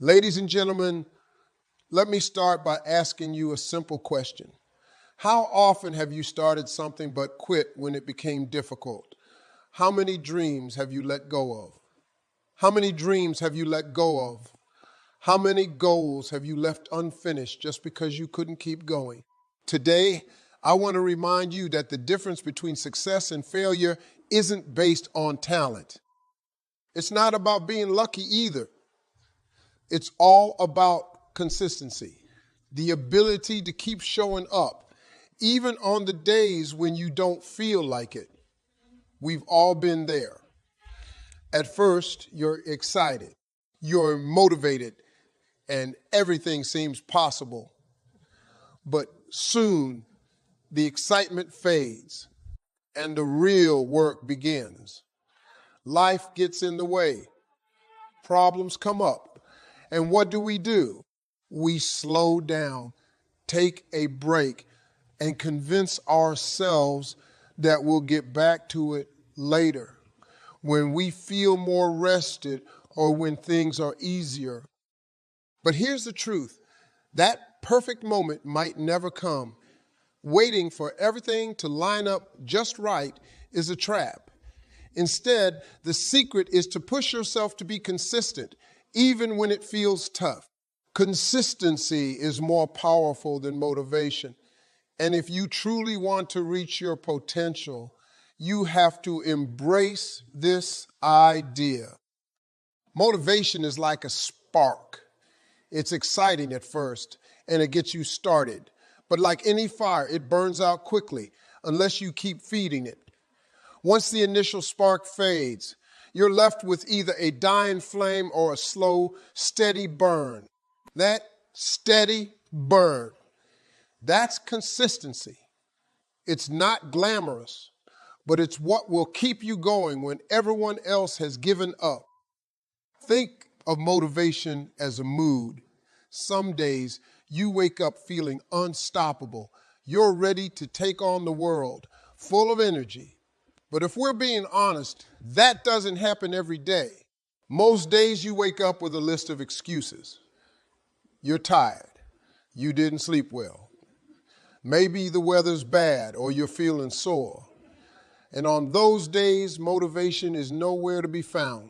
Ladies and gentlemen, let me start by asking you a simple question. How often have you started something but quit when it became difficult? How many dreams have you let go of? How many dreams have you let go of? How many goals have you left unfinished just because you couldn't keep going? Today, I want to remind you that the difference between success and failure isn't based on talent. It's not about being lucky either. It's all about consistency, the ability to keep showing up, even on the days when you don't feel like it. We've all been there. At first, you're excited, you're motivated, and everything seems possible. But soon, the excitement fades and the real work begins. Life gets in the way, problems come up, and what do? We slow down, take a break, and convince ourselves that we'll get back to it later, when we feel more rested or when things are easier. But here's the truth. That perfect moment might never come. Waiting for everything to line up just right is a trap. Instead, the secret is to push yourself to be consistent, even when it feels tough. Consistency is more powerful than motivation. And if you truly want to reach your potential, you have to embrace this idea. Motivation is like a spark. It's exciting at first, and it gets you started. But like any fire, it burns out quickly unless you keep feeding it. Once the initial spark fades, you're left with either a dying flame or a slow, steady burn. That steady burn, that's consistency. It's not glamorous, but it's what will keep you going when everyone else has given up. Think of motivation as a mood. Some days you wake up feeling unstoppable. You're ready to take on the world, full of energy. But if we're being honest, that doesn't happen every day. Most days you wake up with a list of excuses. You're tired. You didn't sleep well. Maybe the weather's bad or you're feeling sore. And on those days, motivation is nowhere to be found.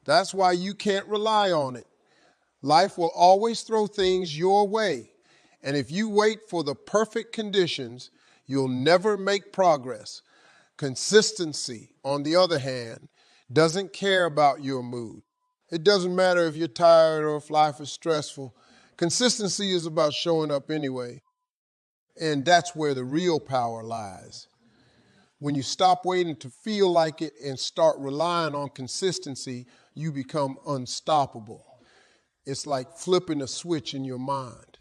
That's why you can't rely on it. Life will always throw things your way. And if you wait for the perfect conditions, you'll never make progress. Consistency, on the other hand, doesn't care about your mood. It doesn't matter if you're tired or if life is stressful. Consistency is about showing up anyway. And that's where the real power lies. When you stop waiting to feel like it and start relying on consistency, you become unstoppable. It's like flipping a switch in your mind.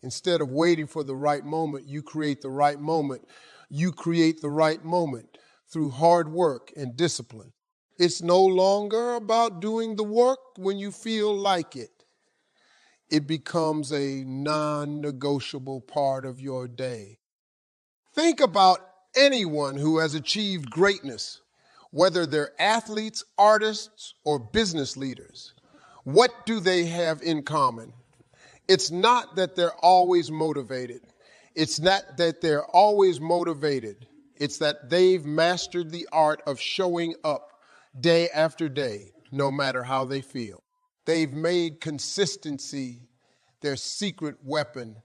Instead of waiting for the right moment, you create the right moment. You create the right moment through hard work and discipline. It's no longer about doing the work when you feel like it. It becomes a non-negotiable part of your day. Think about anyone who has achieved greatness, whether they're athletes, artists, or business leaders. What do they have in common? It's not that they're always motivated. It's not that they're always motivated. It's that they've mastered the art of showing up day after day, no matter how they feel. They've made consistency their secret weapon,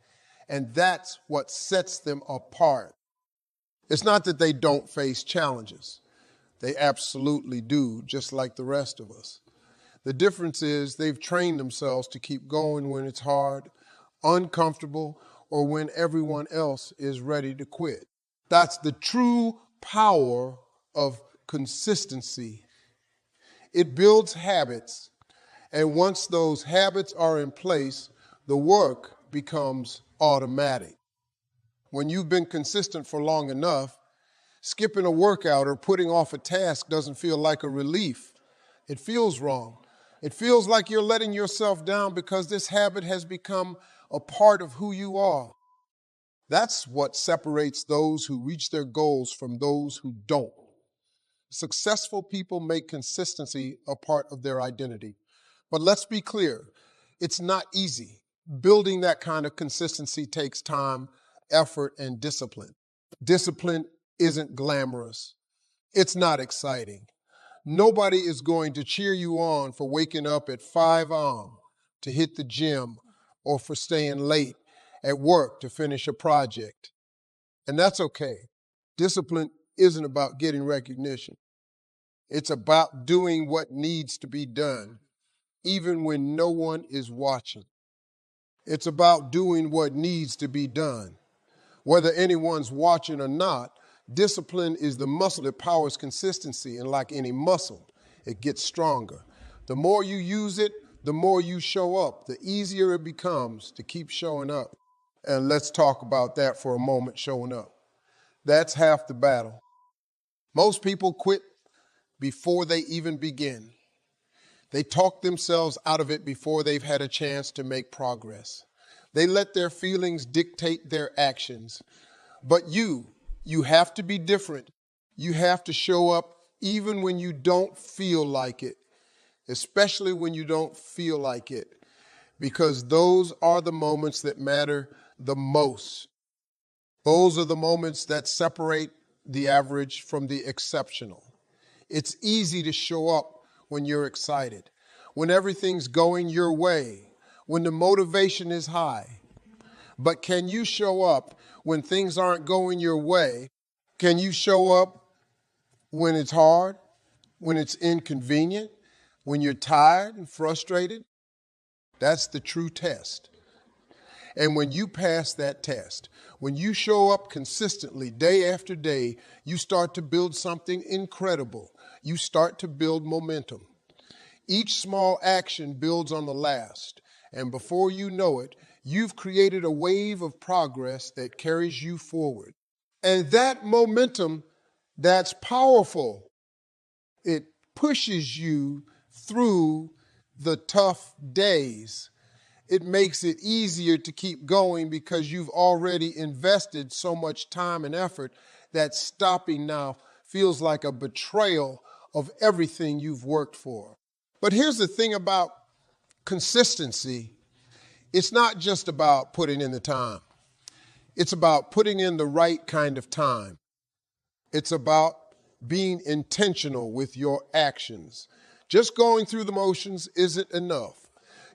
and that's what sets them apart. It's not that they don't face challenges. They absolutely do, just like the rest of us. The difference is they've trained themselves to keep going when it's hard, uncomfortable, or when everyone else is ready to quit. That's the true power of consistency. It builds habits, and once those habits are in place, the work becomes automatic. When you've been consistent for long enough, skipping a workout or putting off a task doesn't feel like a relief. It feels wrong. It feels like you're letting yourself down because this habit has become a part of who you are. That's what separates those who reach their goals from those who don't. Successful people make consistency a part of their identity. But let's be clear, It's not easy. Building that kind of consistency takes time, effort, and discipline. Discipline isn't glamorous. It's not exciting. Nobody is going to cheer you on for waking up at 5 a.m. to hit the gym or for staying late at work to finish a project. And that's okay. Discipline isn't about getting recognition. It's about doing what needs to be done, even when no one is watching. It's about doing what needs to be done. Whether anyone's watching or not, discipline is the muscle that powers consistency, and like any muscle, it gets stronger. The more you use it, the more you show up, the easier it becomes to keep showing up. And let's talk about that for a moment, showing up. That's half the battle. Most people quit before they even begin. They talk themselves out of it before they've had a chance to make progress. They let their feelings dictate their actions. But you have to be different. You have to show up even when you don't feel like it, especially when you don't feel like it, because those are the moments that matter the most. Those are the moments that separate the average from the exceptional. It's easy to show up when you're excited, when everything's going your way, when the motivation is high. But can you show up when things aren't going your way? Can you show up when it's hard, when it's inconvenient, when you're tired and frustrated? That's the true test. And when you pass that test, when you show up consistently day after day, you start to build something incredible. You start to build momentum. Each small action builds on the last, and before you know it, you've created a wave of progress that carries you forward. And that momentum, that's powerful. It pushes you through the tough days. It makes it easier to keep going because you've already invested so much time and effort that stopping now feels like a betrayal of everything you've worked for. But here's the thing about consistency. It's not just about putting in the time. It's about putting in the right kind of time. It's about being intentional with your actions. Just going through the motions isn't enough.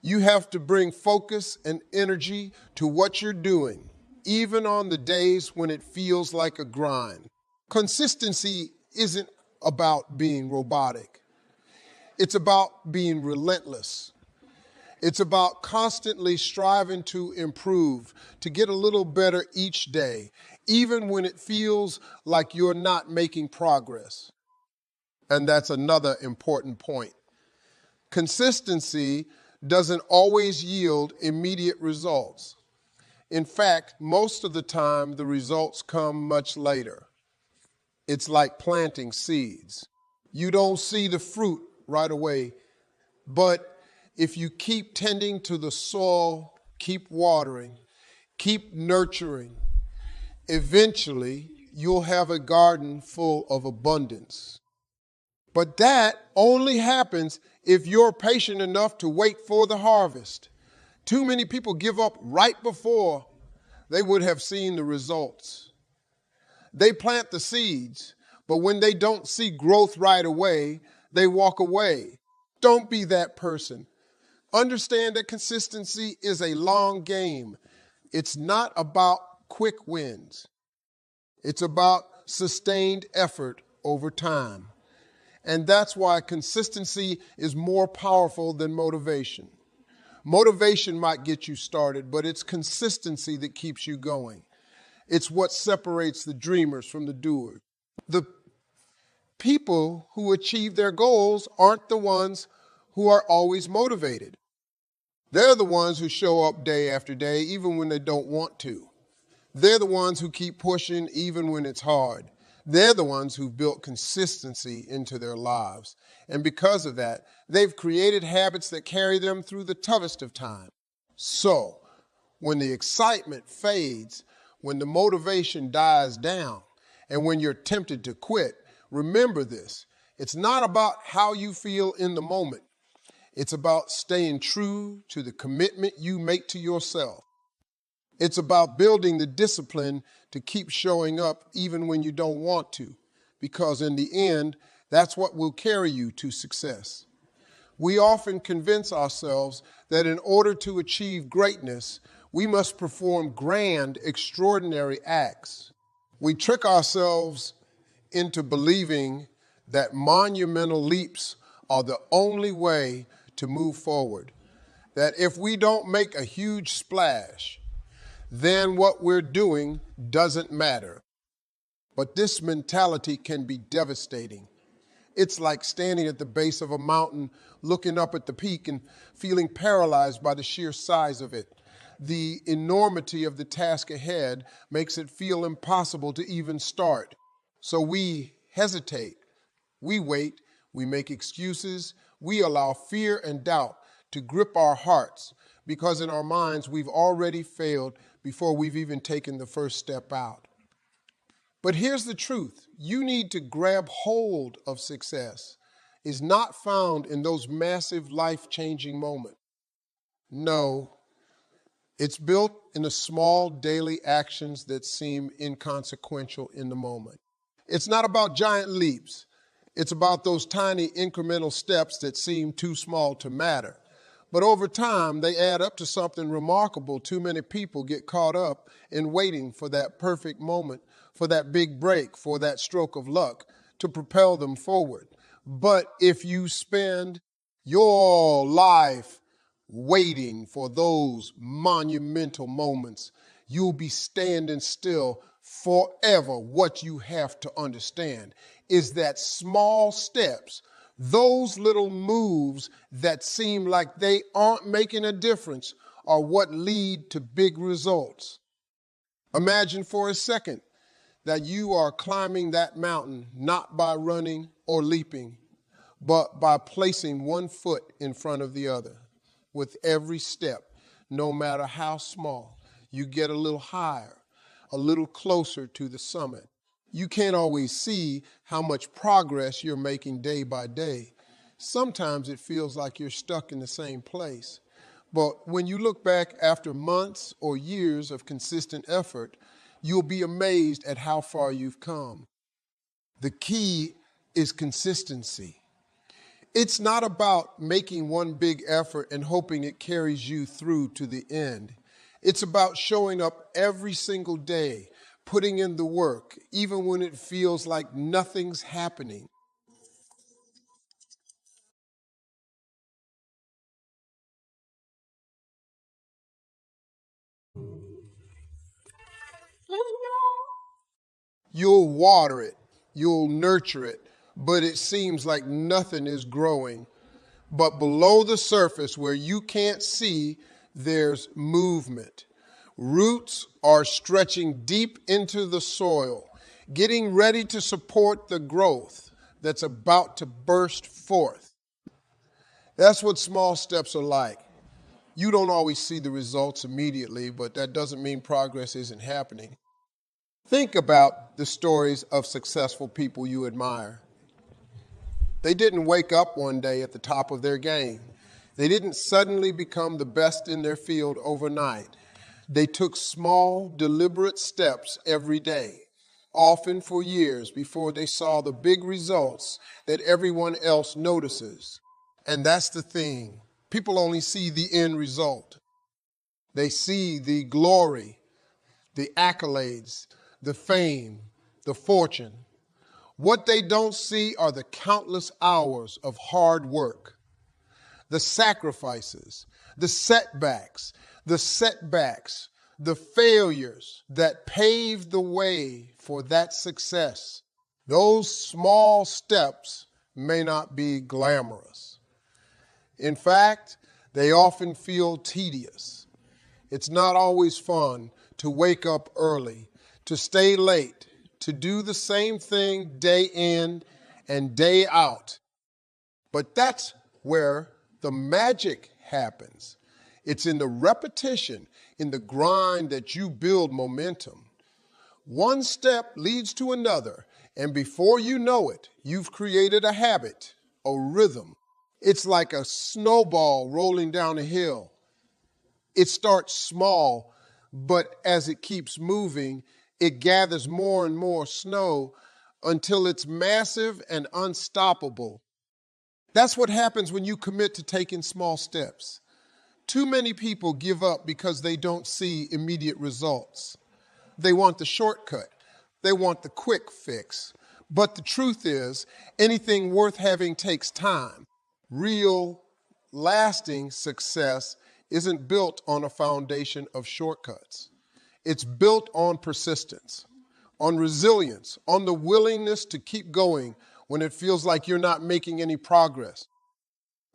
You have to bring focus and energy to what you're doing, even on the days when it feels like a grind. Consistency isn't about being robotic. It's about being relentless. It's about constantly striving to improve, to get a little better each day, even when it feels like you're not making progress. And that's another important point. Consistency doesn't always yield immediate results. In fact, most of the time, the results come much later. It's like planting seeds. You don't see the fruit right away, but if you keep tending to the soil, keep watering, keep nurturing, eventually you'll have a garden full of abundance. But that only happens if you're patient enough to wait for the harvest. Too many people give up right before they would have seen the results. They plant the seeds, but when they don't see growth right away, they walk away. Don't be that person. Understand that consistency is a long game. It's not about quick wins. It's about sustained effort over time. And that's why consistency is more powerful than motivation. Motivation might get you started, but it's consistency that keeps you going. It's what separates the dreamers from the doers. The people who achieve their goals aren't the ones who are always motivated. They're the ones who show up day after day, even when they don't want to. They're the ones who keep pushing even when it's hard. They're the ones who've built consistency into their lives. And because of that, they've created habits that carry them through the toughest of times. So, when the excitement fades, when the motivation dies down, and when you're tempted to quit, remember this. It's not about how you feel in the moment. It's about staying true to the commitment you make to yourself. It's about building the discipline to keep showing up even when you don't want to, because in the end, that's what will carry you to success. We often convince ourselves that in order to achieve greatness, we must perform grand, extraordinary acts. We trick ourselves into believing that monumental leaps are the only way to move forward. That if we don't make a huge splash, then what we're doing doesn't matter. But this mentality can be devastating. It's like standing at the base of a mountain, looking up at the peak and feeling paralyzed by the sheer size of it. The enormity of the task ahead makes it feel impossible to even start. So we hesitate, we wait, we make excuses, we allow fear and doubt to grip our hearts because in our minds we've already failed before we've even taken the first step out. But here's the truth. You need to grab hold of success. It's not found in those massive life-changing moments. No, it's built in the small daily actions that seem inconsequential in the moment. It's not about giant leaps. It's about those tiny incremental steps that seem too small to matter. But over time, they add up to something remarkable. Too many people get caught up in waiting for that perfect moment, for that big break, for that stroke of luck to propel them forward. But if you spend your life waiting for those monumental moments, you'll be standing still forever. What you have to understand is that small steps, those little moves that seem like they aren't making a difference, are what lead to big results. Imagine for a second that you are climbing that mountain not by running or leaping, but by placing one foot in front of the other. With every step, no matter how small, you get a little higher, a little closer to the summit. You can't always see how much progress you're making day by day. Sometimes it feels like you're stuck in the same place. But when you look back after months or years of consistent effort, you'll be amazed at how far you've come. The key is consistency. It's not about making one big effort and hoping it carries you through to the end. It's about showing up every single day, putting in the work, even when it feels like nothing's happening. You'll water it, you'll nurture it, but it seems like nothing is growing. But below the surface, where you can't see, there's movement. Roots are stretching deep into the soil, getting ready to support the growth that's about to burst forth. That's what small steps are like. You don't always see the results immediately, but that doesn't mean progress isn't happening. Think about the stories of successful people you admire. They didn't wake up one day at the top of their game. They didn't suddenly become the best in their field overnight. They took small, deliberate steps every day, often for years before they saw the big results that everyone else notices. And that's the thing. People only see the end result. They see the glory, the accolades, the fame, the fortune. What they don't see are the countless hours of hard work, the sacrifices, the setbacks, the failures that paved the way for that success. Those small steps may not be glamorous. In fact, they often feel tedious. It's not always fun to wake up early, to stay late, to do the same thing day in and day out. But that's where the magic happens. It's in the repetition, in the grind that you build momentum. One step leads to another, and before you know it, you've created a habit, a rhythm, It's like a snowball rolling down a hill. It starts small, but as it keeps moving, it gathers more and more snow until it's massive and unstoppable. That's what happens when you commit to taking small steps. Too many people give up because they don't see immediate results. They want the shortcut. They want the quick fix. But the truth is, anything worth having takes time. Real, lasting success isn't built on a foundation of shortcuts. It's built on persistence, on resilience, on the willingness to keep going when it feels like you're not making any progress.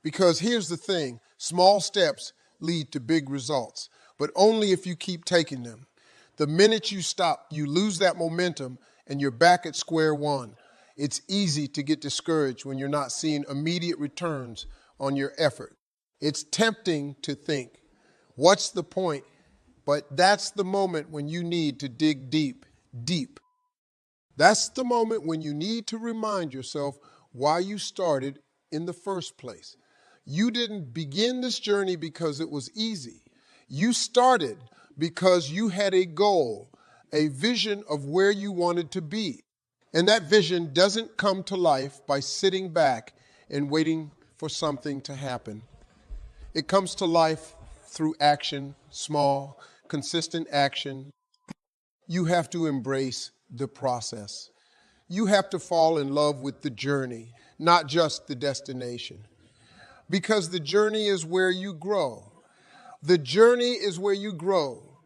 Because here's the thing, small steps lead to big results, but only if you keep taking them. The minute you stop, you lose that momentum and you're back at square one. It's easy to get discouraged when you're not seeing immediate returns on your effort. It's tempting to think, what's the point? But that's the moment when you need to dig deep, deep. That's the moment when you need to remind yourself why you started in the first place. You didn't begin this journey because it was easy. You started because you had a goal, a vision of where you wanted to be. And that vision doesn't come to life by sitting back and waiting for something to happen. It comes to life through action, small, consistent action. You have to embrace the process. You have to fall in love with the journey, not just the destination. Because the journey is where you grow. The journey is where you grow.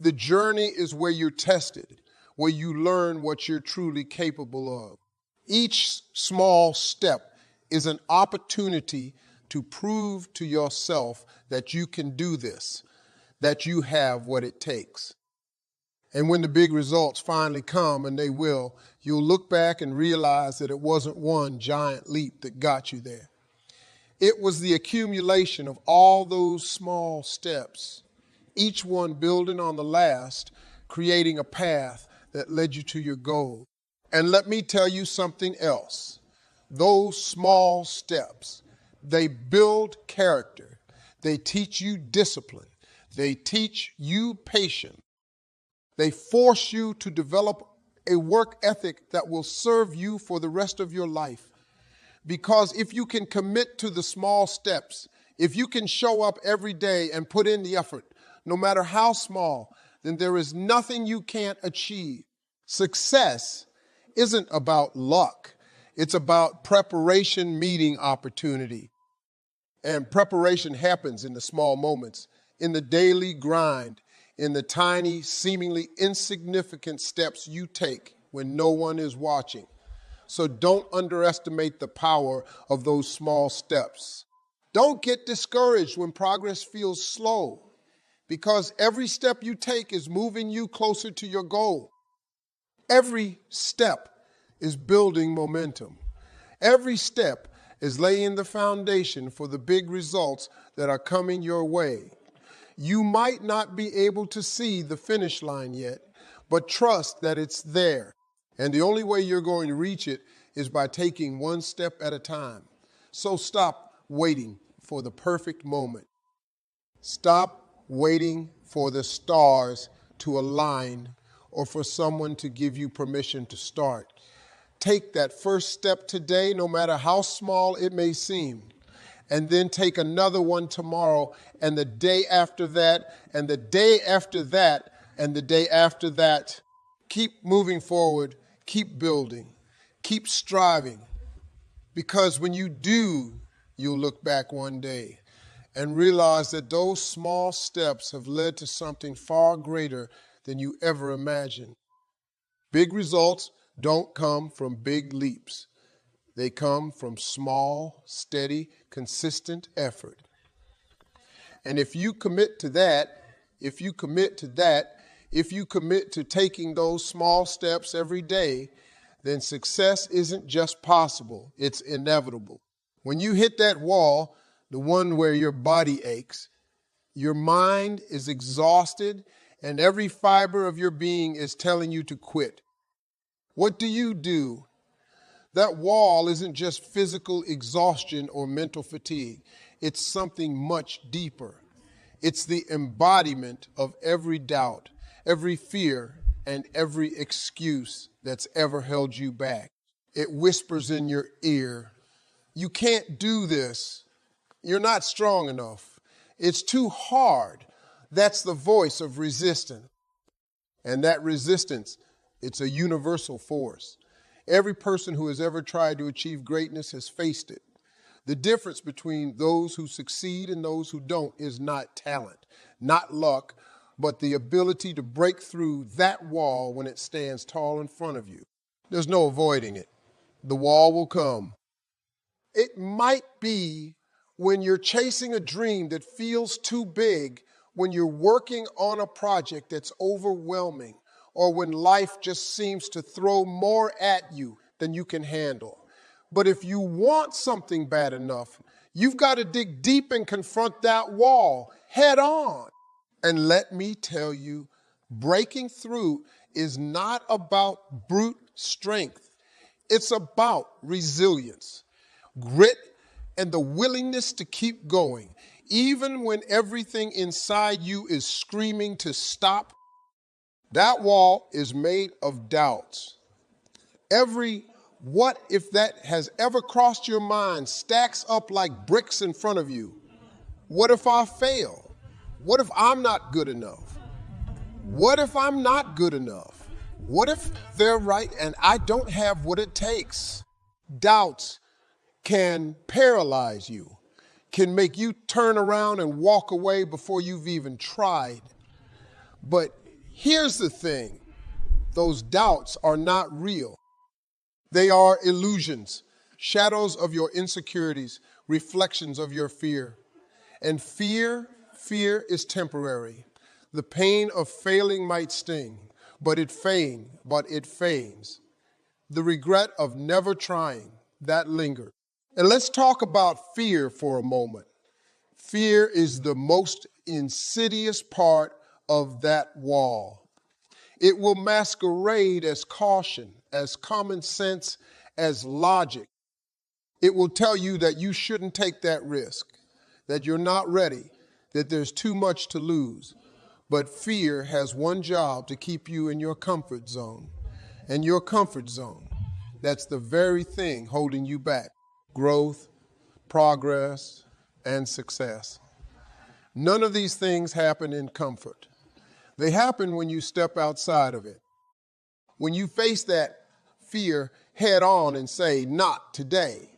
The journey is where you're tested, where you learn what you're truly capable of. Each small step is an opportunity to prove to yourself that you can do this, that you have what it takes. And when the big results finally come, and they will, you'll look back and realize that it wasn't one giant leap that got you there. It was the accumulation of all those small steps, each one building on the last, creating a path that led you to your goal. And let me tell you something else. Those small steps, they build character. They teach you discipline. They teach you patience. They force you to develop a work ethic that will serve you for the rest of your life. Because if you can commit to the small steps, if you can show up every day and put in the effort, no matter how small, then there is nothing you can't achieve. Success isn't about luck. It's about preparation meeting opportunity. And preparation happens in the small moments, in the daily grind, in the tiny, seemingly insignificant steps you take when no one is watching. So don't underestimate the power of those small steps. Don't get discouraged when progress feels slow, because every step you take is moving you closer to your goal. Every step is building momentum. Every step is laying the foundation for the big results that are coming your way. You might not be able to see the finish line yet, but trust that it's there. And the only way you're going to reach it is by taking one step at a time. So stop waiting for the perfect moment. Stop waiting for the stars to align or for someone to give you permission to start. Take that first step today, no matter how small it may seem, and then take another one tomorrow, and the day after that, and the day after that, and the day after that. Keep moving forward, keep building, keep striving, because when you do, you'll look back one day and realize that those small steps have led to something far greater than you ever imagined. Big results don't come from big leaps. They come from small, steady, consistent effort. And if you commit to that, if you commit to taking those small steps every day, then success isn't just possible, it's inevitable. When you hit that wall, the one where your body aches, your mind is exhausted, and every fiber of your being is telling you to quit. What do? That wall isn't just physical exhaustion or mental fatigue. It's something much deeper. It's the embodiment of every doubt, every fear, and every excuse that's ever held you back. It whispers in your ear, you can't do this. You're not strong enough. It's too hard. That's the voice of resistance. And that resistance, it's a universal force. Every person who has ever tried to achieve greatness has faced it. The difference between those who succeed and those who don't is not talent, not luck, but the ability to break through that wall when it stands tall in front of you. There's no avoiding it. The wall will come. It might be when you're chasing a dream that feels too big, when you're working on a project that's overwhelming, or when life just seems to throw more at you than you can handle. But if you want something bad enough, you've got to dig deep and confront that wall head on. And let me tell you, breaking through is not about brute strength. It's about resilience, grit, and the willingness to keep going, even when everything inside you is screaming to stop. That wall is made of doubts. Every what if that has ever crossed your mind stacks up like bricks in front of you. What if I fail? What if I'm not good enough? What if I'm not good enough? What if they're right and I don't have what it takes? Doubts can paralyze you, can make you turn around and walk away before you've even tried. But here's the thing, those doubts are not real. They are illusions, shadows of your insecurities, reflections of your fear. And fear is temporary. The pain of failing might sting, but it fades. The regret of never trying, that lingers. And let's talk about fear for a moment. Fear is the most insidious part of that wall. It will masquerade as caution, as common sense, as logic. It will tell you that you shouldn't take that risk, that you're not ready, that there's too much to lose. But fear has one job, to keep you in your comfort zone. And your comfort zone, that's the very thing holding you back. Growth, progress, and success. None of these things happen in comfort. They happen when you step outside of it. When you face that fear head on and say, not today.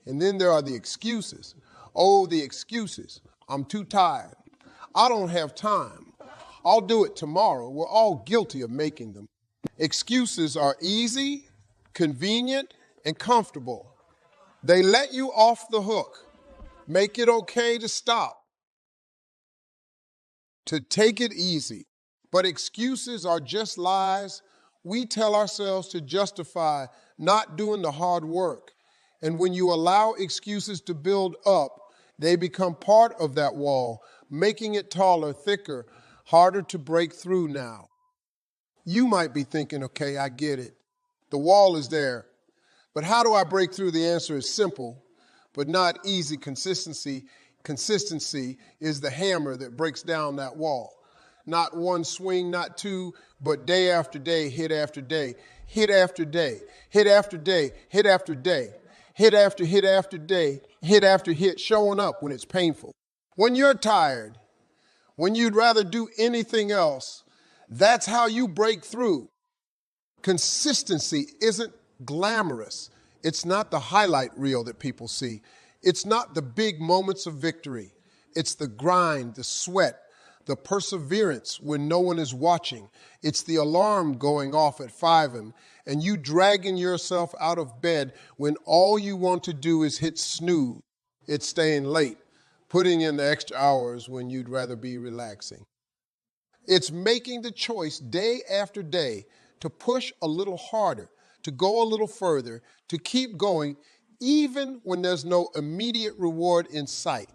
And then there are the excuses. Oh, the excuses. I'm too tired. I don't have time. I'll do it tomorrow. We're all guilty of making them. Excuses are easy, convenient, and comfortable. They let you off the hook, make it okay to stop, to take it easy. But excuses are just lies we tell ourselves to justify not doing the hard work. And when you allow excuses to build up, they become part of that wall, making it taller, thicker, harder to break through now. You might be thinking, okay, I get it. The wall is there. But how do I break through? The answer is simple, but not easy. Consistency is the hammer that breaks down that wall. Not one swing, not two, but day after day, hit after day, hit after day, hit after day, hit after day, hit after hit after day, hit after hit, showing up when it's painful. When you're tired, when you'd rather do anything else, that's how you break through. Consistency isn't glamorous. It's not the highlight reel that people see. It's not the big moments of victory. It's the grind, the sweat, the perseverance when no one is watching. It's the alarm going off at 5 a.m. and you dragging yourself out of bed when all you want to do is hit snooze. It's staying late, putting in the extra hours when you'd rather be relaxing. It's making the choice day after day to push a little harder, to go a little further, to keep going, even when there's no immediate reward in sight.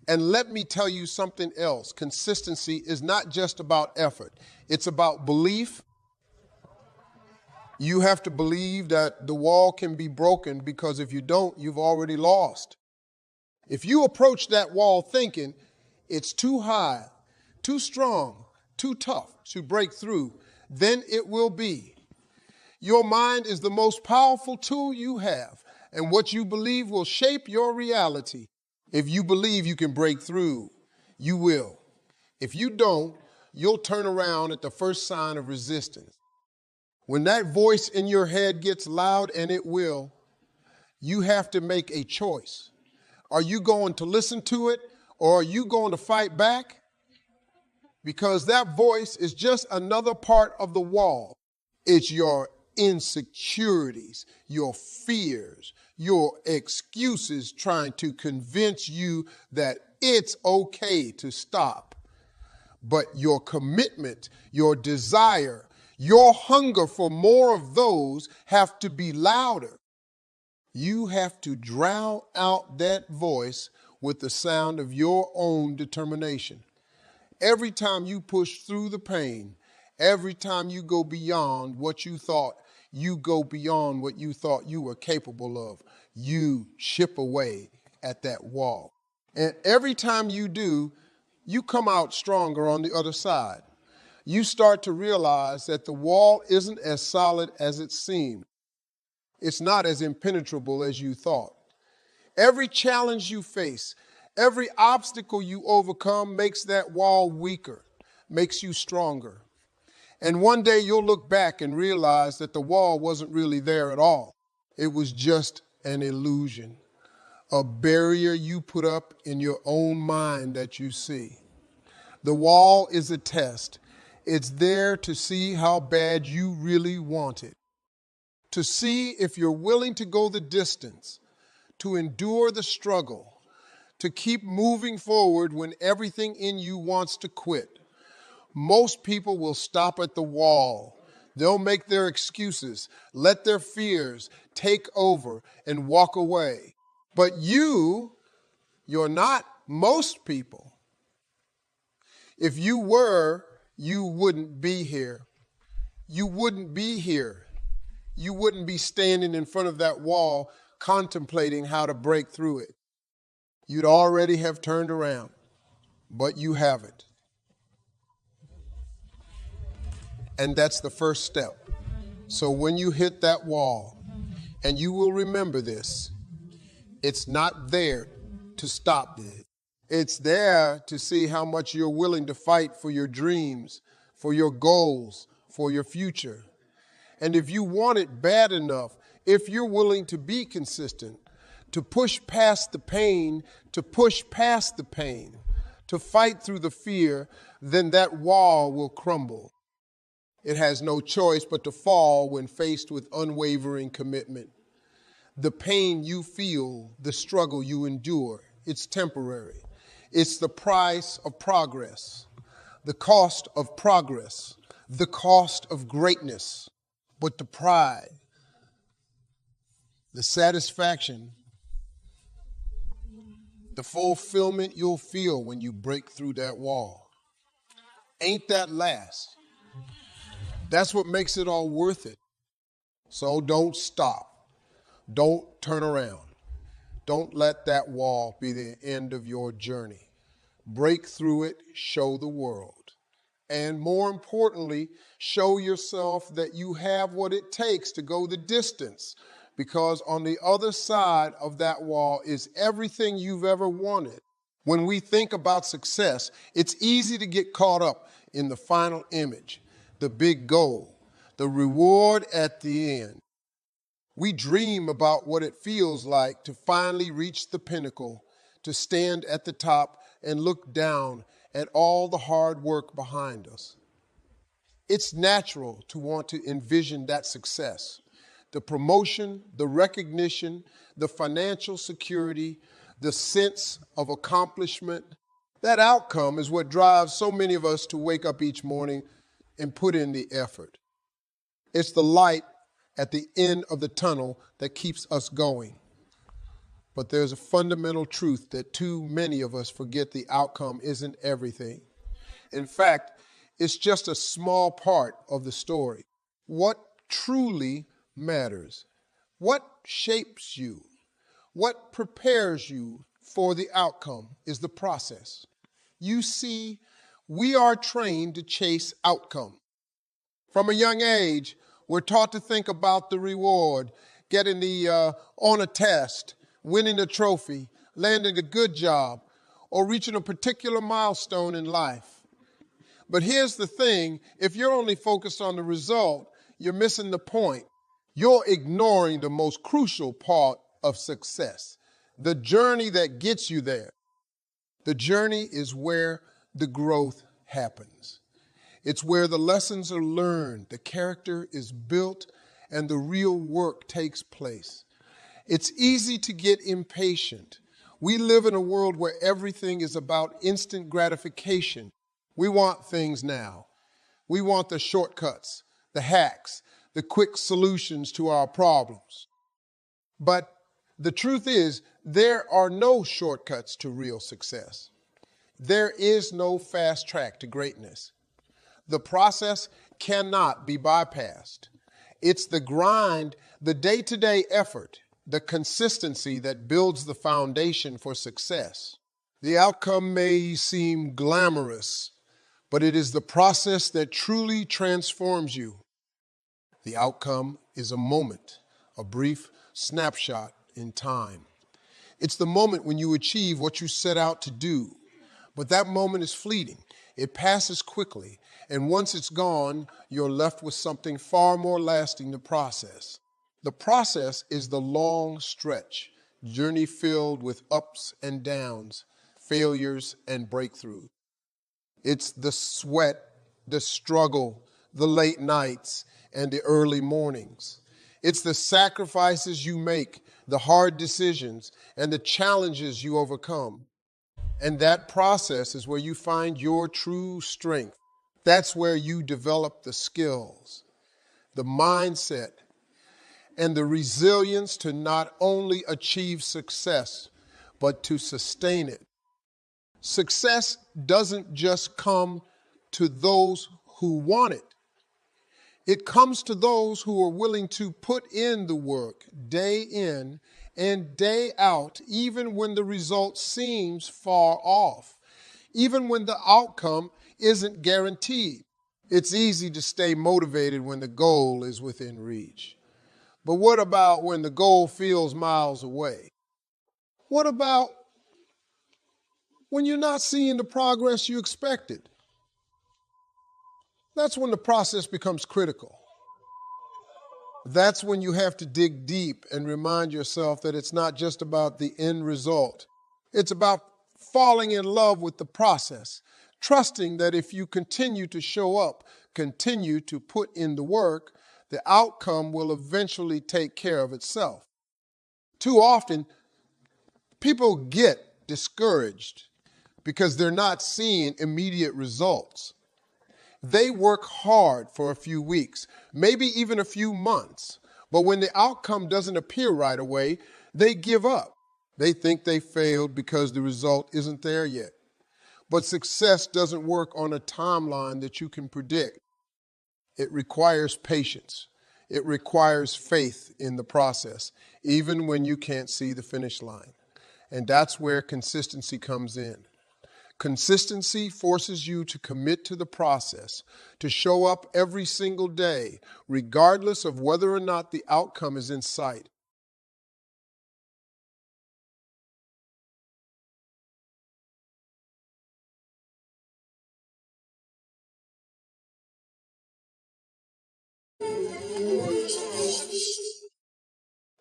And let me tell you something else. Consistency is not just about effort. It's about belief. You have to believe that the wall can be broken, because if you don't, you've already lost. If you approach that wall thinking it's too high, too strong, too tough to break through, then it will be. Your mind is the most powerful tool you have, and what you believe will shape your reality. If you believe you can break through, you will. If you don't, you'll turn around at the first sign of resistance. When that voice in your head gets loud, and it will, you have to make a choice. Are you going to listen to it, or are you going to fight back? Because that voice is just another part of the wall. It's your insecurities, your fears, your excuses trying to convince you that it's okay to stop. But your commitment, your desire, your hunger for more of those have to be louder. You have to drown out that voice with the sound of your own determination. Every time you push through the pain, every time you go beyond what you thought, you go beyond what you thought you were capable of, you chip away at that wall. And every time you do, you come out stronger on the other side. You start to realize that the wall isn't as solid as it seemed. It's not as impenetrable as you thought. Every challenge you face, every obstacle you overcome makes that wall weaker, makes you stronger. And one day you'll look back and realize that the wall wasn't really there at all. It was just an illusion, a barrier you put up in your own mind that you see. The wall is a test. It's there to see how bad you really want it, to see if you're willing to go the distance, to endure the struggle, to keep moving forward when everything in you wants to quit. Most people will stop at the wall. They'll make their excuses, let their fears take over, and walk away. But you're not most people. If you were, you wouldn't be here. You wouldn't be here. You wouldn't be standing in front of that wall contemplating how to break through it. You'd already have turned around, but you haven't. And that's the first step. So when you hit that wall, and you will remember this, it's not there to stop it. It's there to see how much you're willing to fight for your dreams, for your goals, for your future. And if you want it bad enough, if you're willing to be consistent, to push past the pain, to push past the pain, to fight through the fear, then that wall will crumble. It has no choice but to fall when faced with unwavering commitment. The pain you feel, the struggle you endure, it's temporary. It's the price of progress, the cost of progress, the cost of greatness. But the pride, the satisfaction, the fulfillment you'll feel when you break through that wall, ain't that last? That's what makes it all worth it. So don't stop. Don't turn around. Don't let that wall be the end of your journey. Break through it, show the world. And more importantly, show yourself that you have what it takes to go the distance, because on the other side of that wall is everything you've ever wanted. When we think about success, it's easy to get caught up in the final image, the big goal, the reward at the end. We dream about what it feels like to finally reach the pinnacle, to stand at the top and look down at all the hard work behind us. It's natural to want to envision that success, the promotion, the recognition, the financial security, the sense of accomplishment. That outcome is what drives so many of us to wake up each morning and put in the effort. It's the light at the end of the tunnel that keeps us going. But there's a fundamental truth that too many of us forget: the outcome isn't everything. In fact, it's just a small part of the story. What truly matters. What shapes you, what prepares you for the outcome is the process. You see, we are trained to chase outcome. From a young age, we're taught to think about the reward, getting on a test, winning a trophy, landing a good job, or reaching a particular milestone in life. But here's the thing, if you're only focused on the result, you're missing the point. You're ignoring the most crucial part of success, the journey that gets you there. The journey is where the growth happens. It's where the lessons are learned, the character is built, and the real work takes place. It's easy to get impatient. We live in a world where everything is about instant gratification. We want things now. We want the shortcuts, the hacks, the quick solutions to our problems. But the truth is, there are no shortcuts to real success. There is no fast track to greatness. The process cannot be bypassed. It's the grind, the day-to-day effort, the consistency that builds the foundation for success. The outcome may seem glamorous, but it is the process that truly transforms you. The outcome is a moment, a brief snapshot in time. It's the moment when you achieve what you set out to do. But that moment is fleeting. It passes quickly. And once it's gone, you're left with something far more lasting to process. The process is the long stretch, journey filled with ups and downs, failures and breakthroughs. It's the sweat, the struggle, the late nights, and the early mornings. It's the sacrifices you make, the hard decisions, and the challenges you overcome. And that process is where you find your true strength. That's where you develop the skills, the mindset, and the resilience to not only achieve success, but to sustain it. Success doesn't just come to those who want it. It comes to those who are willing to put in the work day in and day out, even when the result seems far off, even when the outcome isn't guaranteed. It's easy to stay motivated when the goal is within reach. But what about when the goal feels miles away? What about when you're not seeing the progress you expected? That's when the process becomes critical. That's when you have to dig deep and remind yourself that it's not just about the end result. It's about falling in love with the process, trusting that if you continue to show up, continue to put in the work, the outcome will eventually take care of itself. Too often, people get discouraged because they're not seeing immediate results. They work hard for a few weeks, maybe even a few months, but when the outcome doesn't appear right away, they give up. They think they failed because the result isn't there yet. But success doesn't work on a timeline that you can predict. It requires patience. It requires faith in the process, even when you can't see the finish line. And that's where consistency comes in. Consistency forces you to commit to the process, to show up every single day, regardless of whether or not the outcome is in sight.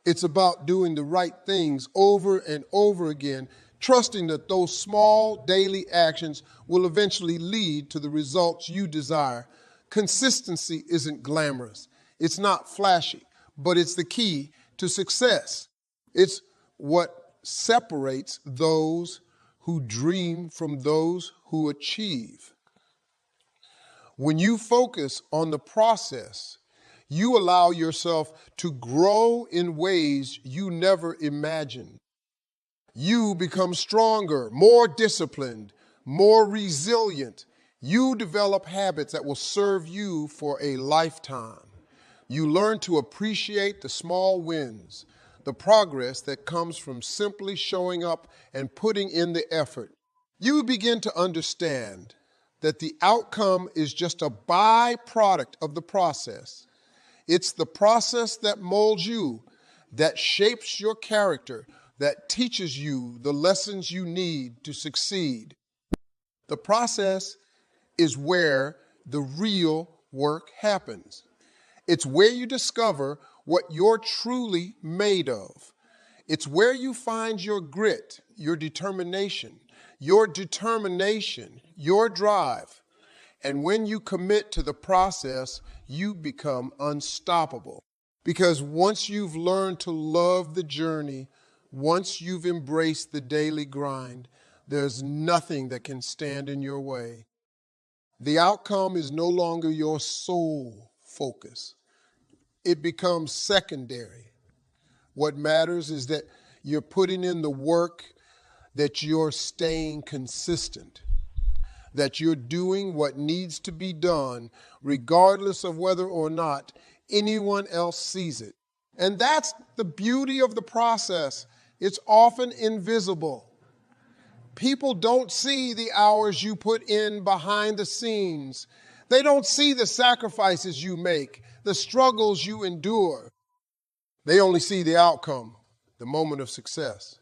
It's about doing the right things over and over again, trusting that those small daily actions will eventually lead to the results you desire. Consistency isn't glamorous. It's not flashy, but it's the key to success. It's what separates those who dream from those who achieve. When you focus on the process, you allow yourself to grow in ways you never imagined. You become stronger, more disciplined, more resilient. You develop habits that will serve you for a lifetime. You learn to appreciate the small wins, the progress that comes from simply showing up and putting in the effort. You begin to understand that the outcome is just a byproduct of the process. It's the process that molds you, that shapes your character, that teaches you the lessons you need to succeed. The process is where the real work happens. It's where you discover what you're truly made of. It's where you find your grit, your determination, your drive. And when you commit to the process, you become unstoppable. Because once you've learned to love the journey, once you've embraced the daily grind, there's nothing that can stand in your way. The outcome is no longer your sole focus. It becomes secondary. What matters is that you're putting in the work, that you're staying consistent, that you're doing what needs to be done, regardless of whether or not anyone else sees it. And that's the beauty of the process. It's often invisible. People don't see the hours you put in behind the scenes. They don't see the sacrifices you make, the struggles you endure. They only see the outcome, the moment of success.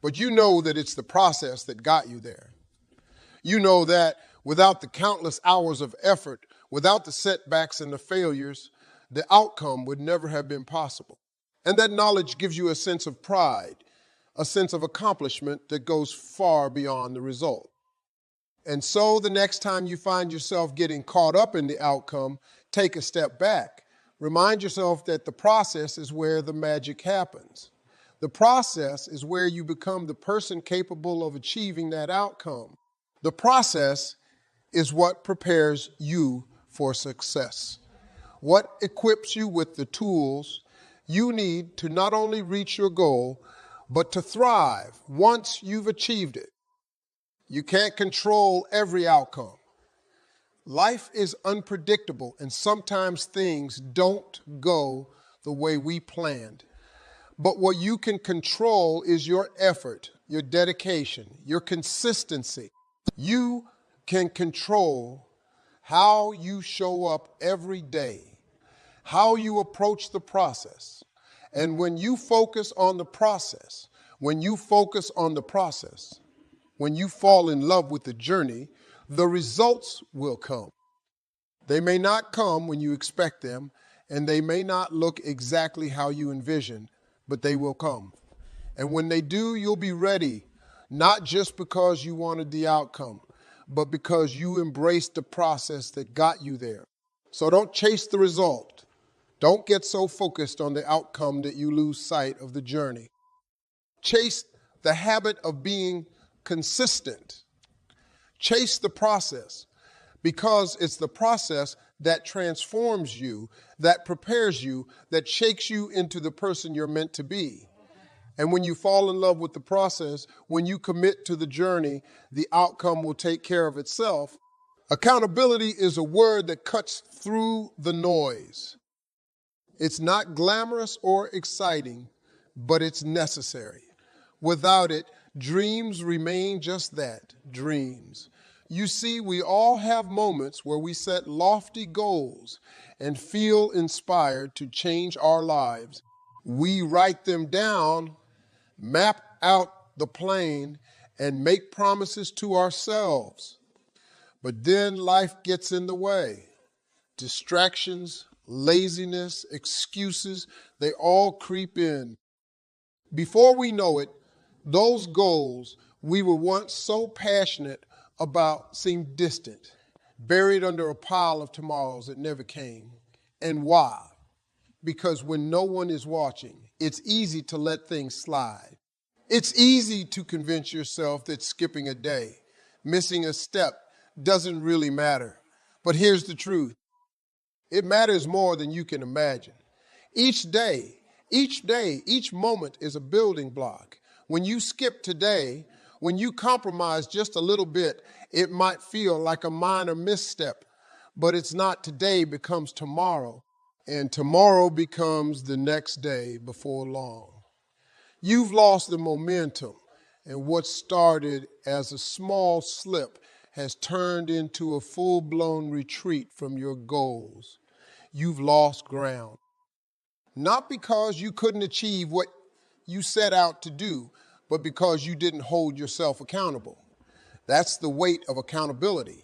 But you know that it's the process that got you there. You know that without the countless hours of effort, without the setbacks and the failures, the outcome would never have been possible. And that knowledge gives you a sense of pride, a sense of accomplishment that goes far beyond the result. And so the next time you find yourself getting caught up in the outcome, take a step back. Remind yourself that the process is where the magic happens. The process is where you become the person capable of achieving that outcome. The process is what prepares you for success, what equips you with the tools you need to not only reach your goal, but to thrive once you've achieved it. You can't control every outcome. Life is unpredictable, and sometimes things don't go the way we planned. But what you can control is your effort, your dedication, your consistency. You can control how you show up every day, how you approach the process. And when you focus on the process, when you fall in love with the journey, the results will come. They may not come when you expect them, and they may not look exactly how you envision, but they will come. And when they do, you'll be ready, not just because you wanted the outcome, but because you embraced the process that got you there. So don't chase the result. Don't get so focused on the outcome that you lose sight of the journey. Chase the habit of being consistent. Chase the process, because it's the process that transforms you, that prepares you, that shakes you into the person you're meant to be. And when you fall in love with the process, when you commit to the journey, the outcome will take care of itself. Accountability is a word that cuts through the noise. It's not glamorous or exciting, but it's necessary. Without it, dreams remain just that, dreams. You see, we all have moments where we set lofty goals and feel inspired to change our lives. We write them down, map out the plan, and make promises to ourselves. But then life gets in the way. Distractions, laziness, excuses, they all creep in. Before we know it, those goals we were once so passionate about seem distant, buried under a pile of tomorrows that never came. And why? Because when no one is watching, it's easy to let things slide. It's easy to convince yourself that skipping a day, missing a step, doesn't really matter. But here's the truth. It matters more than you can imagine. Each day, each moment is a building block. When you skip today, when you compromise just a little bit, it might feel like a minor misstep, but it's not. Today becomes tomorrow. and tomorrow becomes the next day before long. You've lost the momentum, and what started as a small slip has turned into a full-blown retreat from your goals. You've lost ground. Not because you couldn't achieve what you set out to do, but because you didn't hold yourself accountable. That's the weight of accountability.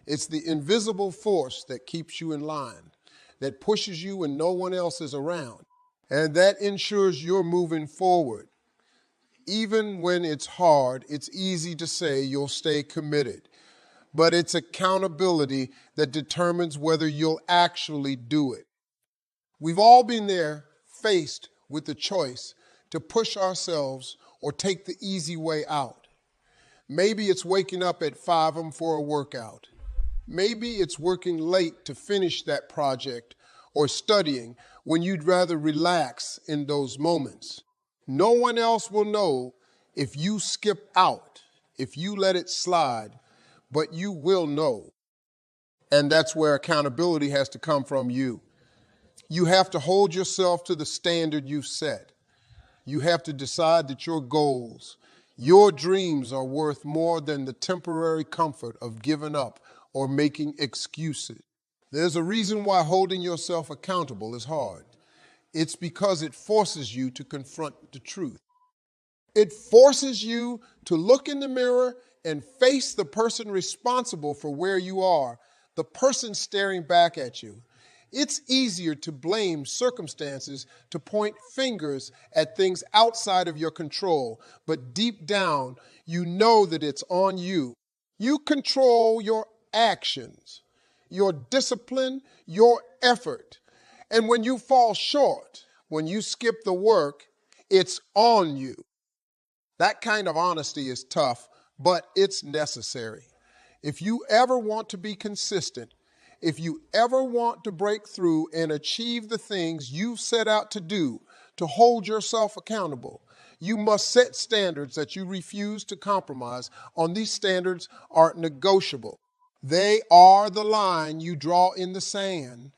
It's the invisible force that keeps you in line, that pushes you when no one else is around, and that ensures you're moving forward. Even when it's hard, it's easy to say you'll stay committed, but it's accountability that determines whether you'll actually do it. We've all been there, faced with the choice to push ourselves or take the easy way out. Maybe it's waking up at 5 a.m. for a workout. Maybe it's working late to finish that project or studying when you'd rather relax in those moments. No one else will know if you skip out, if you let it slide, but you will know. And that's where accountability has to come from you. You have to hold yourself to the standard you've set. You have to decide that your goals, your dreams are worth more than the temporary comfort of giving up or making excuses. There's a reason why holding yourself accountable is hard. It's because it forces you to confront the truth. It forces you to look in the mirror and face the person responsible for where you are, the person staring back at you. It's easier to blame circumstances, to point fingers at things outside of your control, but deep down, you know that it's on you. You control your actions, your discipline, your effort. And when you fall short, when you skip the work, it's on you. That kind of honesty is tough, but it's necessary. If you ever want to be consistent, if you ever want to break through and achieve the things you've set out to do, to hold yourself accountable, you must set standards that you refuse to compromise on. These standards are negotiable. They are the line you draw in the sand,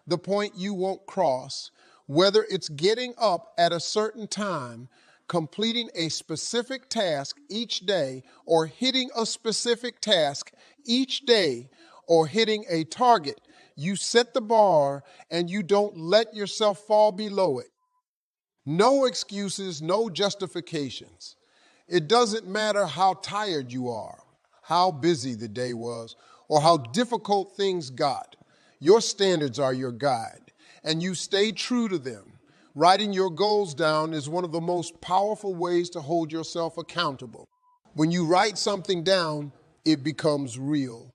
the point you won't cross, whether it's getting up at a certain time, completing a specific task each day, or hitting a specific task each day, or hitting a target. You set the bar and you don't let yourself fall below it. No excuses, no justifications. It doesn't matter how tired you are, how busy the day was, or how difficult things got. Your standards are your guide, and you stay true to them. Writing your goals down is one of the most powerful ways to hold yourself accountable. When you write something down, it becomes real.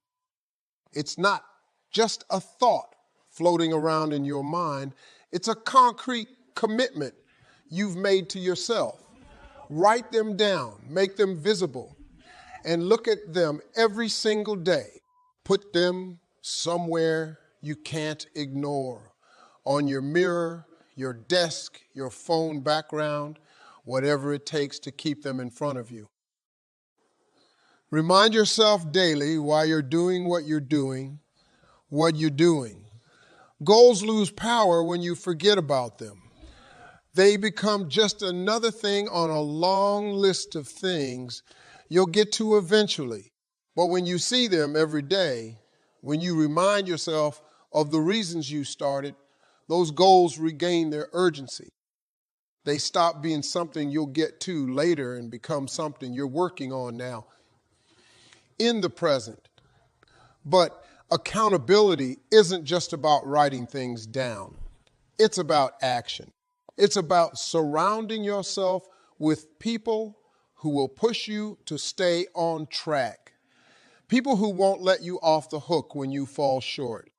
It's not just a thought floating around in your mind. It's a concrete commitment you've made to yourself. Write them down, make them visible, and look at them every single day. Put them somewhere you can't ignore, on your mirror, your desk, your phone background, whatever it takes to keep them in front of you. Remind yourself daily why you're doing what you're doing, what you're doing. Goals lose power when you forget about them. They become just another thing on a long list of things you'll get to eventually. But when you see them every day, when you remind yourself of the reasons you started, those goals regain their urgency. They stop being something you'll get to later and become something you're working on now in the present. But accountability isn't just about writing things down. It's about action. It's about surrounding yourself with people who will push you to stay on track. People who won't let you off the hook when you fall short.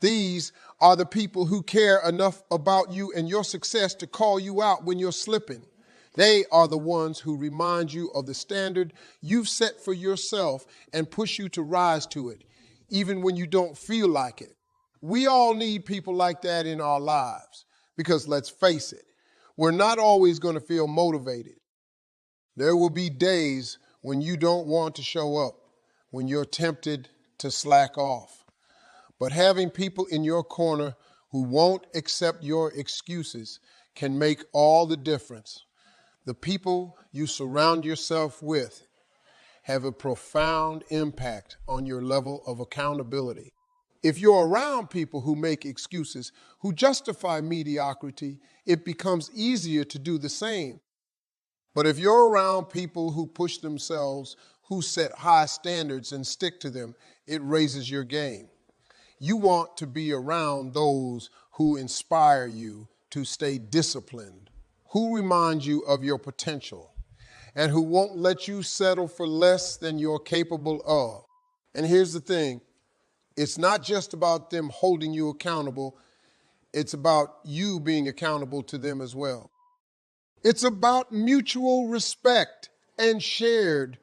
These are the people who care enough about you and your success to call you out when you're slipping. They are the ones who remind you of the standard you've set for yourself and push you to rise to it, even when you don't feel like it. We all need people like that in our lives because, let's face it, we're not always going to feel motivated. There will be days when you don't want to show up, when you're tempted to slack off. But having people in your corner who won't accept your excuses can make all the difference. The people you surround yourself with have a profound impact on your level of accountability. If you're around people who make excuses, who justify mediocrity, it becomes easier to do the same. But if you're around people who push themselves, who set high standards and stick to them, it raises your game. You want to be around those who inspire you to stay disciplined, who remind you of your potential, and who won't let you settle for less than you're capable of. And here's the thing, it's not just about them holding you accountable, it's about you being accountable to them as well. It's about mutual respect and shared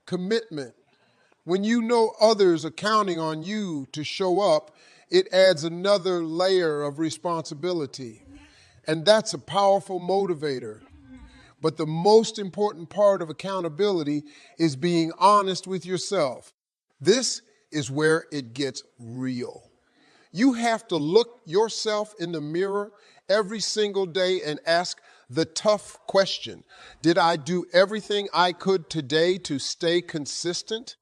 commitment. When you know others are counting on you to show up, it adds another layer of responsibility. And that's a powerful motivator. But the most important part of accountability is being honest with yourself. This is where it gets real. You have to look yourself in the mirror every single day and ask the tough question. Did I do everything I could today to stay consistent?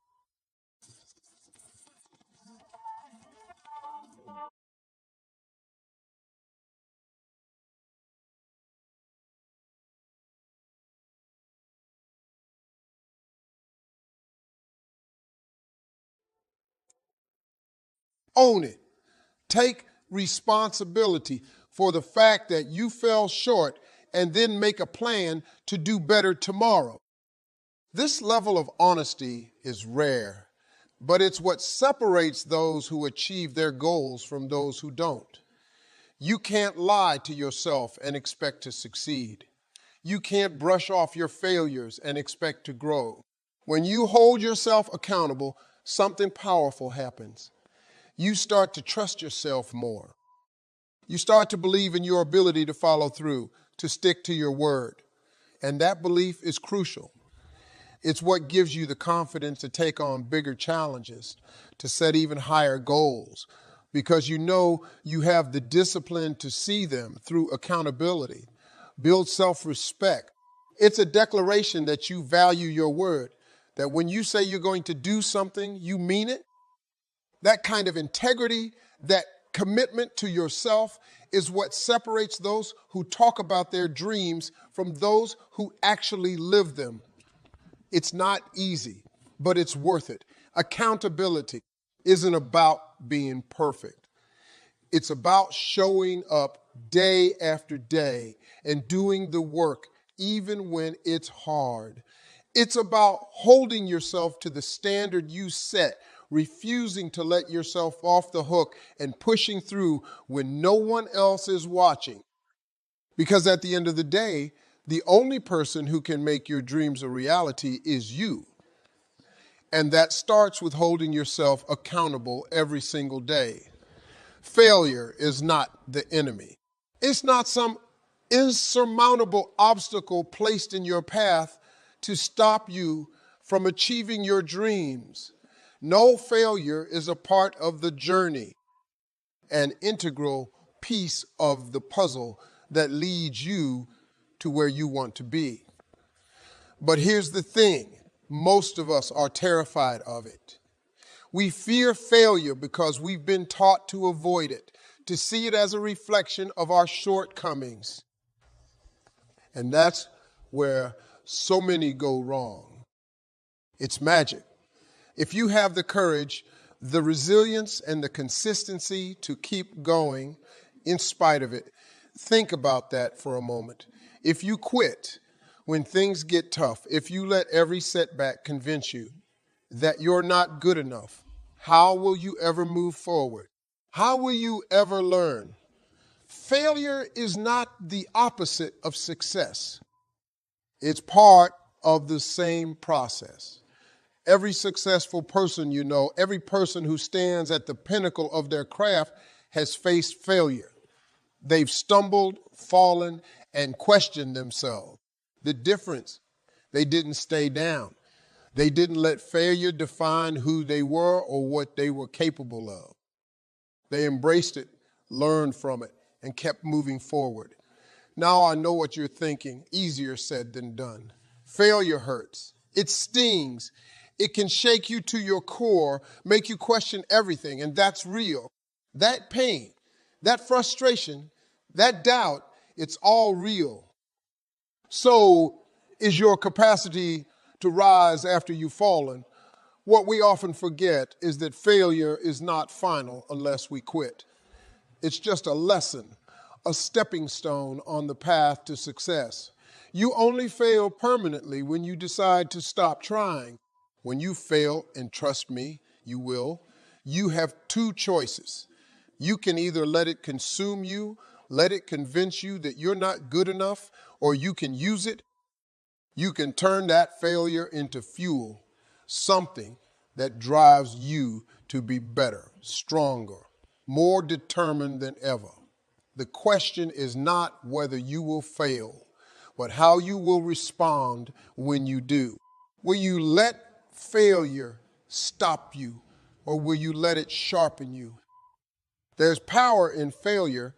Own it. Take responsibility for the fact that you fell short and then make a plan to do better tomorrow. This level of honesty is rare, but it's what separates those who achieve their goals from those who don't. You can't lie to yourself and expect to succeed. You can't brush off your failures and expect to grow. When you hold yourself accountable, something powerful happens. You start to trust yourself more. You start to believe in your ability to follow through, to stick to your word. And that belief is crucial. It's what gives you the confidence to take on bigger challenges, to set even higher goals, because you know you have the discipline to see them through accountability, build self-respect. It's a declaration that you value your word, that when you say you're going to do something, you mean it. That kind of integrity, that commitment to yourself is what separates those who talk about their dreams from those who actually live them. It's not easy, but it's worth it. Accountability isn't about being perfect. It's about showing up day after day and doing the work even when it's hard. It's about holding yourself to the standard you set, refusing to let yourself off the hook and pushing through when no one else is watching. Because at the end of the day, the only person who can make your dreams a reality is you. And that starts with holding yourself accountable every single day. Failure is not the enemy. It's not some insurmountable obstacle placed in your path to stop you from achieving your dreams. No, failure is a part of the journey, an integral piece of the puzzle that leads you to where you want to be. But here's the thing, most of us are terrified of it. We fear failure because we've been taught to avoid it, to see it as a reflection of our shortcomings. And that's where so many go wrong. It's magic. If you have the courage, the resilience, and the consistency to keep going in spite of it, think about that for a moment. If you quit when things get tough, if you let every setback convince you that you're not good enough, how will you ever move forward? How will you ever learn? Failure is not the opposite of success. It's part of the same process. Every successful person you know, every person who stands at the pinnacle of their craft has faced failure. They've stumbled, fallen, and questioned themselves. The difference, they didn't stay down. They didn't let failure define who they were or what they were capable of. They embraced it learned from it, and kept moving forward. Now I know what you're thinking. Easier said than done. Failure hurts. It stings. It can shake you to your core, make you question everything, and that's real. That pain, that frustration, that doubt, it's all real. So is your capacity to rise after you've fallen. What we often forget is that failure is not final unless we quit. It's just a lesson, a stepping stone on the path to success. You only fail permanently when you decide to stop trying. When you fail, and trust me, you will, you have two choices. You can either let it consume you, let it convince you that you're not good enough, or you can use it. You can turn that failure into fuel, something that drives you to be better, stronger, more determined than ever. The question is not whether you will fail, but how you will respond when you do. Will you let failure stop you, or will you let it sharpen you? There's power in failure,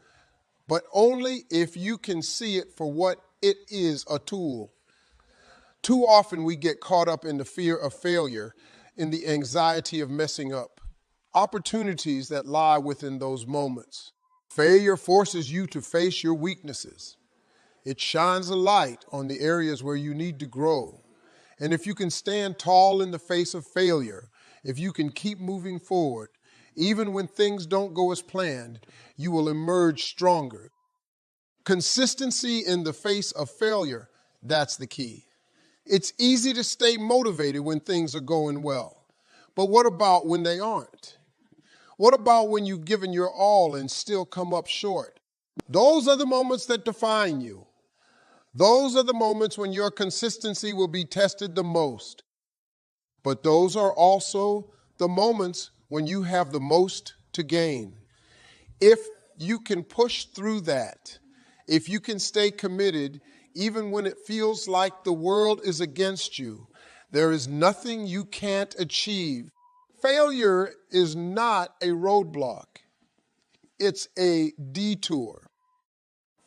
but only if you can see it for what it is, a tool. Too often we get caught up in the fear of failure, in the anxiety of messing up, opportunities that lie within those moments. Failure forces you to face your weaknesses. It shines a light on the areas where you need to grow. And if you can stand tall in the face of failure, if you can keep moving forward, even when things don't go as planned, you will emerge stronger. Consistency in the face of failure, that's the key. It's easy to stay motivated when things are going well. But what about when they aren't? What about when you've given your all and still come up short? Those are the moments that define you. Those are the moments when your consistency will be tested the most. But those are also the moments when you have the most to gain. If you can push through that, if you can stay committed, even when it feels like the world is against you, there is nothing you can't achieve. Failure is not a roadblock. It's a detour.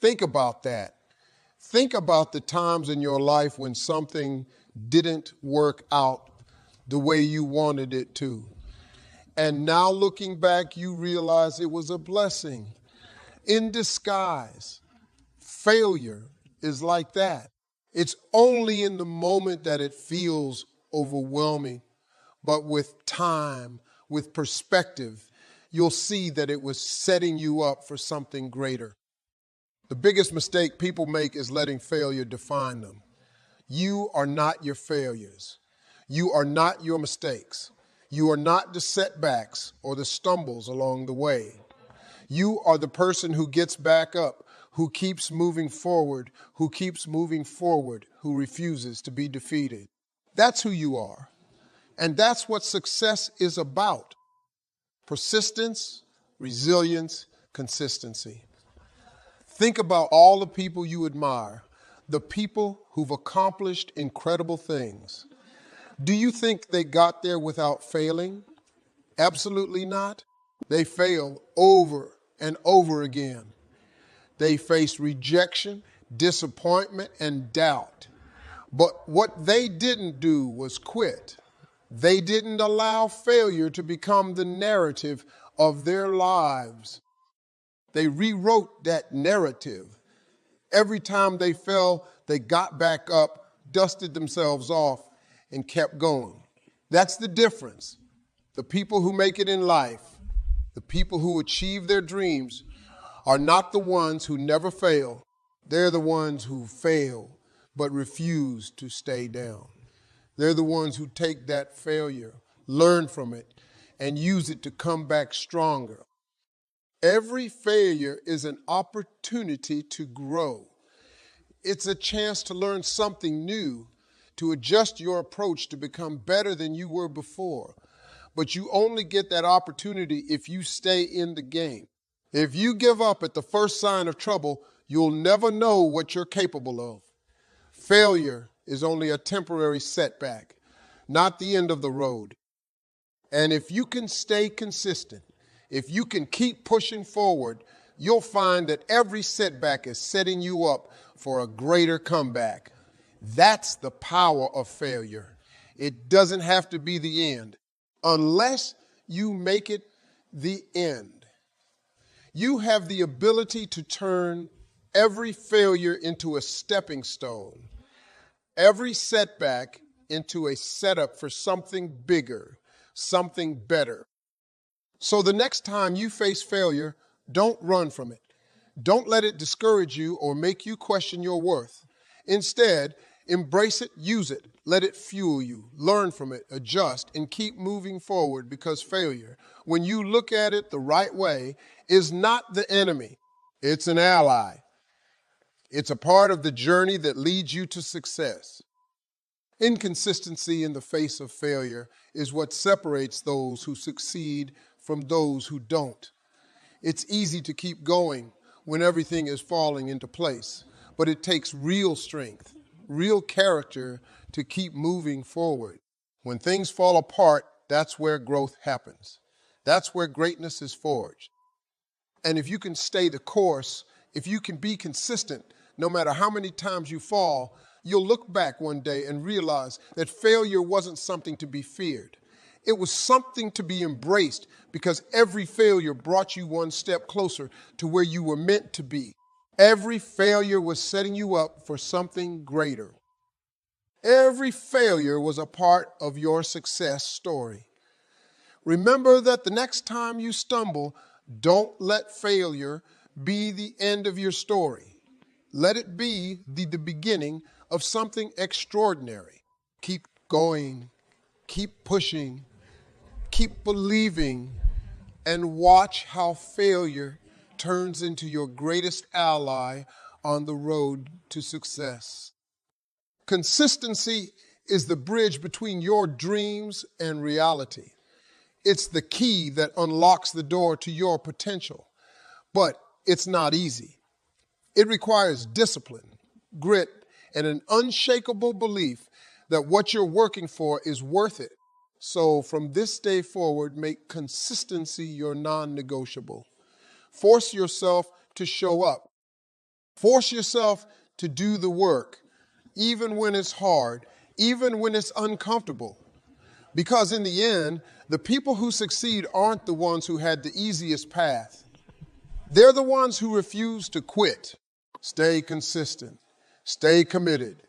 Think about that. Think about the times in your life when something didn't work out the way you wanted it to. And now looking back, you realize it was a blessing in disguise. Failure is like that. It's only in the moment that it feels overwhelming, but with time, with perspective, you'll see that it was setting you up for something greater. The biggest mistake people make is letting failure define them. You are not your failures. You are not your mistakes. You are not the setbacks or the stumbles along the way. You are the person who gets back up, who keeps moving forward, who refuses to be defeated. That's who you are. And that's what success is about. Persistence, resilience, consistency. Think about all the people you admire, the people who've accomplished incredible things. Do you think they got there without failing? Absolutely not. They failed over and over again. They faced rejection, disappointment, and doubt. But what they didn't do was quit. They didn't allow failure to become the narrative of their lives. They rewrote that narrative. Every time they fell, they got back up, dusted themselves off, and kept going. That's the difference. The people who make it in life, the people who achieve their dreams, are not the ones who never fail. They're the ones who fail but refuse to stay down. They're the ones who take that failure, learn from it, and use it to come back stronger. Every failure is an opportunity to grow. It's a chance to learn something new, to adjust your approach to become better than you were before. But you only get that opportunity if you stay in the game. If you give up at the first sign of trouble, you'll never know what you're capable of. Failure is only a temporary setback, not the end of the road. And if you can stay consistent, If you can keep pushing forward, you'll find that every setback is setting you up for a greater comeback. That's the power of failure. It doesn't have to be the end unless you make it the end. You have the ability to turn every failure into a stepping stone, every setback into a setup for something bigger, something better. So the next time you face failure, don't run from it. Don't let it discourage you or make you question your worth. Instead, embrace it, use it, let it fuel you, learn from it, adjust, and keep moving forward, because failure, when you look at it the right way, is not the enemy. It's an ally. It's a part of the journey that leads you to success. Inconsistency in the face of failure is what separates those who succeed from those who don't. It's easy to keep going when everything is falling into place, but it takes real strength, real character to keep moving forward. When things fall apart, that's where growth happens. That's where greatness is forged. And if you can stay the course, if you can be consistent, no matter how many times you fall, you'll look back one day and realize that failure wasn't something to be feared. It was something to be embraced, because every failure brought you one step closer to where you were meant to be. Every failure was setting you up for something greater. Every failure was a part of your success story. Remember that the next time you stumble, don't let failure be the end of your story. Let it be the beginning of something extraordinary. Keep going, keep pushing, keep believing, and watch how failure turns into your greatest ally on the road to success. Consistency is the bridge between your dreams and reality. It's the key that unlocks the door to your potential, but it's not easy. It requires discipline, grit, and an unshakable belief that what you're working for is worth it. So from this day forward, make consistency your non-negotiable. Force yourself to show up. Force yourself to do the work, even when it's hard, even when it's uncomfortable. Because in the end, the people who succeed aren't the ones who had the easiest path. They're the ones who refuse to quit. Stay consistent. Stay committed.